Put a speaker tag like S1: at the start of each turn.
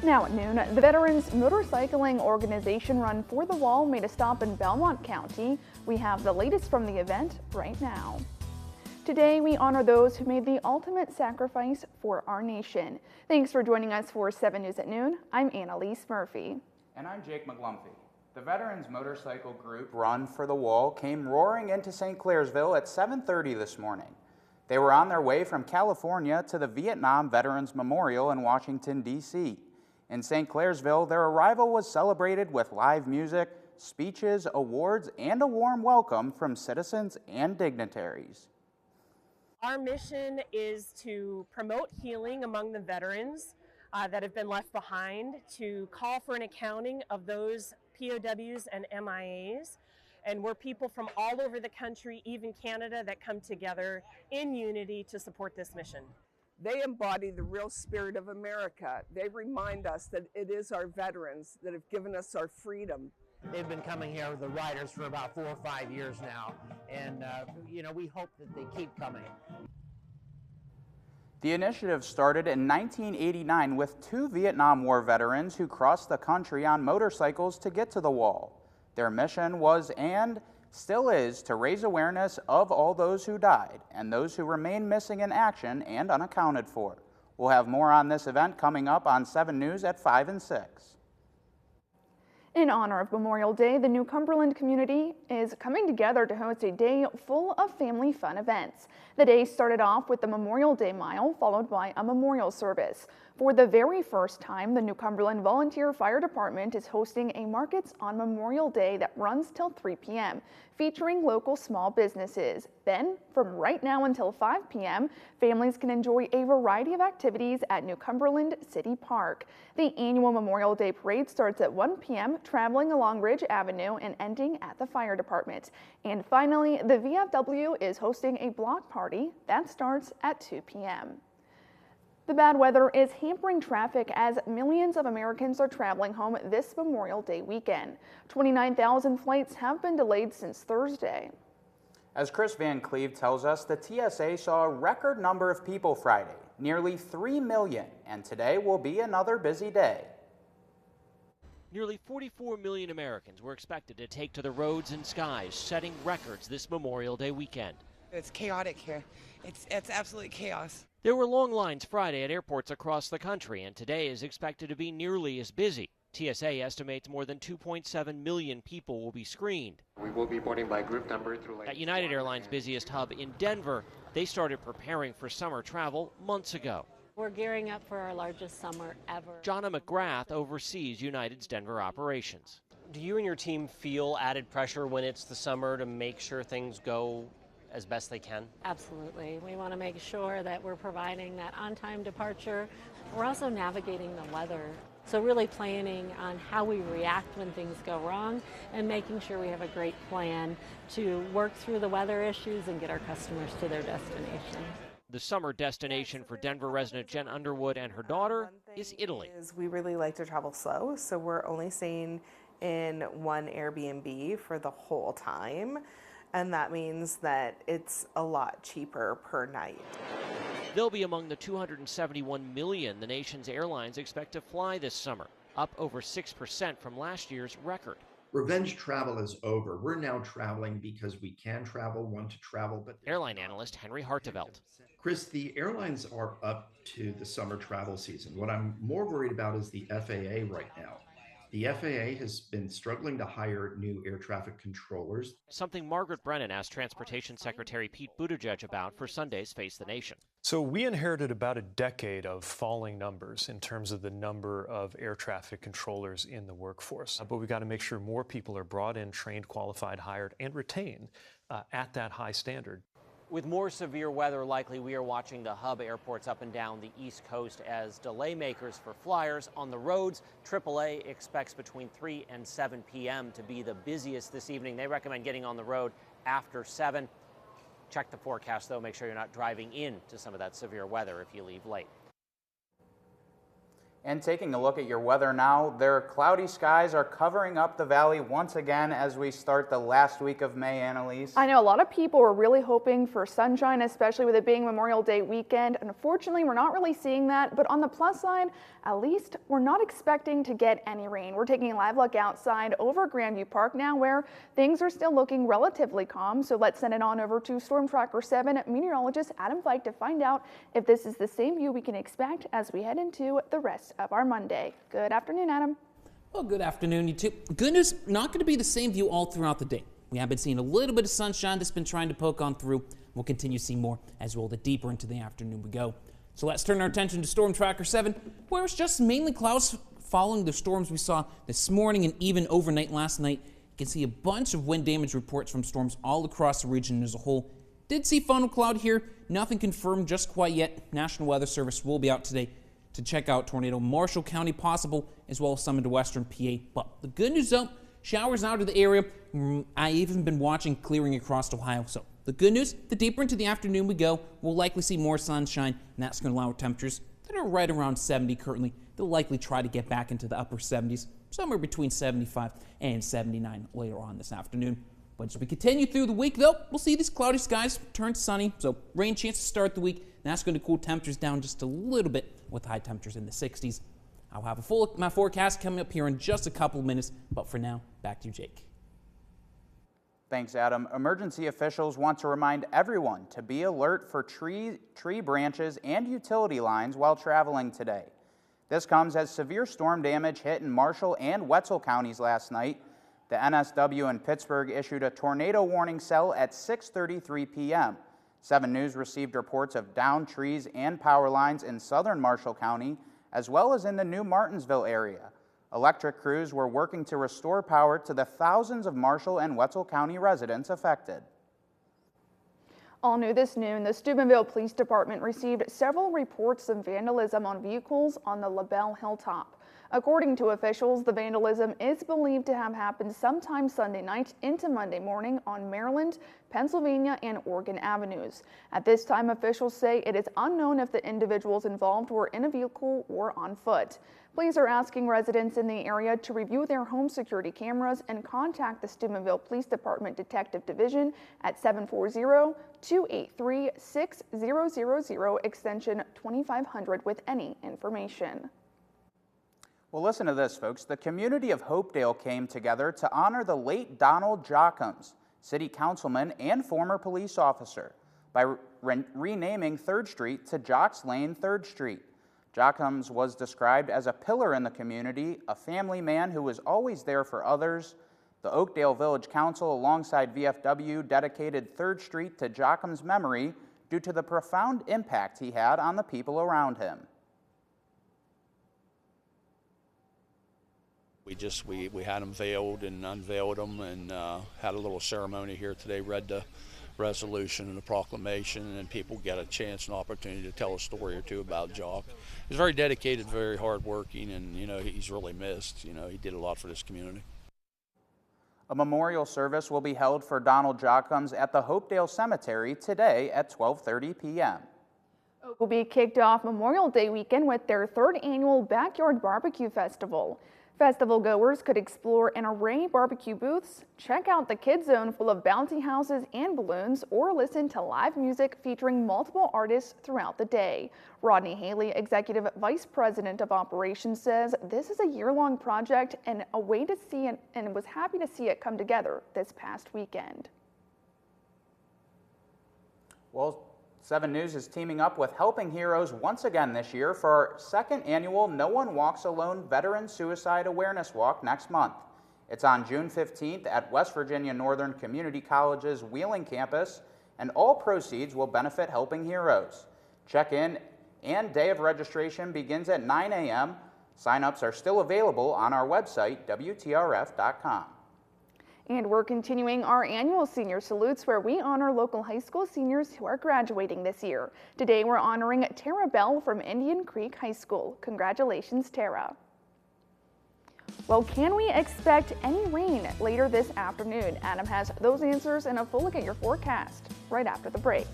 S1: Now at noon, the Veterans Motorcycling Organization Run for the Wall made a stop in Belmont County. We have the latest from the event right now. Today, we honor those who made the ultimate sacrifice for our nation. Thanks for joining us for 7 News at Noon. I'm Annalise Murphy.
S2: And I'm Jake McGlumphy. The Veterans Motorcycle Group Run for the Wall came roaring into St. Clairsville at 7:30 this morning. They were on their way from California to the Vietnam Veterans Memorial in Washington, D.C. In St. Clairsville, their arrival was celebrated with live music, speeches, awards, and a warm welcome from citizens and dignitaries.
S3: Our mission is to promote healing among the veterans that have been left behind, to call for an accounting of those POWs and MIAs. And we're people from all over the country, even Canada, that come together in unity to support this mission.
S4: They embody the real spirit of America. They remind us that it is our veterans that have given us our freedom.
S5: They've been coming here, the riders, for about 4 or 5 years now, and we hope that they keep coming.
S2: The initiative started in 1989 with 2 Vietnam War veterans who crossed the country on motorcycles to get to the wall. Their mission was and still is to raise awareness of all those who died and those who remain missing in action and unaccounted for. We'll have more on this event coming up on 7 News at 5 and 6.
S1: In honor of Memorial Day, the New Cumberland community is coming together to host a day full of family fun events. The day started off with the Memorial Day Mile, followed by a memorial service. For the very first time, the New Cumberland Volunteer Fire Department is hosting a Markets on Memorial Day that runs till 3 p.m., featuring local small businesses. Then, from right now until 5 p.m., families can enjoy a variety of activities at New Cumberland City Park. The annual Memorial Day Parade starts at 1 p.m., traveling along Ridge Avenue and ending at the fire department. And finally, the VFW is hosting a block party that starts at 2 p.m. The bad weather is hampering traffic as millions of Americans are traveling home this Memorial Day weekend. 29,000 flights have been delayed since Thursday.
S2: As Chris Van Cleve tells us, the TSA saw a record number of people Friday, nearly 3 million, and today will be another busy day.
S6: Nearly 44 million Americans were expected to take to the roads and skies, setting records this Memorial Day weekend.
S7: It's chaotic here. It's absolute chaos.
S6: There were long lines Friday at airports across the country, and today is expected to be nearly as busy. TSA estimates more than 2.7 million people will be screened.
S8: We will be boarding by group number through
S6: At United Airlines' busiest hub in Denver, they started preparing for summer travel months ago.
S9: We're gearing up for our largest summer ever.
S6: Jonna McGrath oversees United's Denver operations.
S10: Do you and your team feel added pressure when it's the summer to make sure things go as best they can?
S9: Absolutely. We want to make sure that we're providing that on-time departure. We're also navigating the weather. So really planning on how we react when things go wrong and making sure we have a great plan to work through the weather issues and get our customers to their destination.
S6: The summer destination for Denver resident Jen Underwood and her daughter is Italy.
S11: We really like to travel slow, so we're only staying in one Airbnb for the whole time. And that means that it's a lot cheaper per night.
S6: They'll be among the 271 million the nation's airlines expect to fly this summer, up over 6% from last year's record.
S12: Revenge travel is over. We're now traveling because we can travel, want to travel. But
S6: airline analyst Henry Hartevelt.
S12: Chris, the airlines are up to the summer travel season. What I'm more worried about is the FAA right now. The FAA has been struggling to hire new air traffic controllers.
S6: Something Margaret Brennan asked Transportation Secretary Pete Buttigieg about for Sunday's Face the Nation.
S13: So we inherited about a decade of falling numbers in terms of the number of air traffic controllers in the workforce. But we've got to make sure more people are brought in, trained, qualified, hired, and retained at that high standard.
S10: With more severe weather likely, we are watching the hub airports up and down the East Coast as delay makers for flyers on the roads. AAA expects between 3 and 7 p.m. to be the busiest this evening. They recommend getting on the road after 7. Check the forecast, though. Make sure you're not driving into some of that severe weather if you leave late.
S2: And taking a look at your weather now, their cloudy skies are covering up the valley once again as we start the last week of May, Annalise.
S1: I know a lot of people were really hoping for sunshine, especially with it being Memorial Day weekend. Unfortunately, we're not really seeing that, but on the plus side, at least we're not expecting to get any rain. We're taking a live look outside over Grandview Park now, where things are still looking relatively calm. So let's send it on over to Storm Tracker 7 meteorologist Adam Fike to find out if this is the same view we can expect as we head into the rest of our Monday. Good afternoon, Adam.
S14: Well, good afternoon, you two. Good news, not going to be the same view all throughout the day. We have been seeing a little bit of sunshine that's been trying to poke on through. We'll continue to see more as we roll it deeper into the afternoon we go. So let's turn our attention to Storm Tracker 7, where it's just mainly clouds following the storms we saw this morning and even overnight last night. You can see a bunch of wind damage reports from storms all across the region as a whole. Did see funnel cloud here, nothing confirmed just quite yet. National Weather Service will be out today to check out tornado Marshall County possible, as well as some into western PA. But the good news though, showers out of the area. I even been watching clearing across Ohio. So the good news, the deeper into the afternoon we go, we'll likely see more sunshine, and that's going to allow temperatures that are right around 70 currently. They'll likely try to get back into the upper 70s, somewhere between 75 and 79 later on this afternoon. But as we continue through the week though, we'll see these cloudy skies turn sunny, so rain chances start the week, and that's going to cool temperatures down just a little bit with high temperatures in the 60s. I'll have a full look at my forecast coming up here in just a couple of minutes, but for now, back to you, Jake.
S2: Thanks, Adam. Emergency officials want to remind everyone to be alert for tree branches and utility lines while traveling today. This comes as severe storm damage hit in Marshall and Wetzel counties last night. The NSW in Pittsburgh issued a tornado warning cell at 6:33 p.m. 7 News received reports of downed trees and power lines in southern Marshall County, as well as in the New Martinsville area. Electric crews were working to restore power to the thousands of Marshall and Wetzel County residents affected.
S1: All new this noon, the Steubenville Police Department received several reports of vandalism on vehicles on the LaBelle Hilltop. According to officials, the vandalism is believed to have happened sometime Sunday night into Monday morning on Maryland, Pennsylvania, and Oregon Avenues. At this time, officials say it is unknown if the individuals involved were in a vehicle or on foot. Police are asking residents in the area to review their home security cameras and contact the Steubenville Police Department Detective Division at 740-283-6000 extension 2500 with any information.
S2: Well, listen to this, folks. The community of Hopedale came together to honor the late Donald Jockums, city councilman and former police officer, by renaming 3rd Street to Jocks Lane 3rd Street. Jockums was described as a pillar in the community, a family man who was always there for others. The Oakdale Village Council, alongside VFW, dedicated 3rd Street to Jockums' memory due to the profound impact he had on the people around him.
S15: We had them veiled and unveiled them and had a little ceremony here today, read the resolution and the proclamation, and people get a chance and opportunity to tell a story or two about Jock. He's very dedicated, very hardworking, and he's really missed. He did a lot for this community.
S2: A memorial service will be held for Donald Jockums at the Hopedale Cemetery today at 12:30 p.m.
S1: Oak will be kicked off Memorial Day weekend with their 3rd annual Backyard Barbecue Festival. Festival goers could explore an array of barbecue booths, check out the kids zone full of bouncy houses and balloons, or listen to live music featuring multiple artists throughout the day. Rodney Haley, Executive Vice President of Operations, says this is a year-long project and a way to see it, and was happy to see it come together this past weekend.
S2: Well, 7 News is teaming up with Helping Heroes once again this year for our 2nd annual No One Walks Alone Veteran Suicide Awareness Walk next month. It's on June 15th at West Virginia Northern Community College's Wheeling campus, and all proceeds will benefit Helping Heroes. Check-in and day of registration begins at 9 a.m. Sign-ups are still available on our website, WTRF.com.
S1: And we're continuing our annual Senior Salutes, where we honor local high school seniors who are graduating this year. Today we're honoring Tara Bell from Indian Creek High School. Congratulations, Tara. Well, can we expect any rain later this afternoon? Adam has those answers and a full look at your forecast right after the break.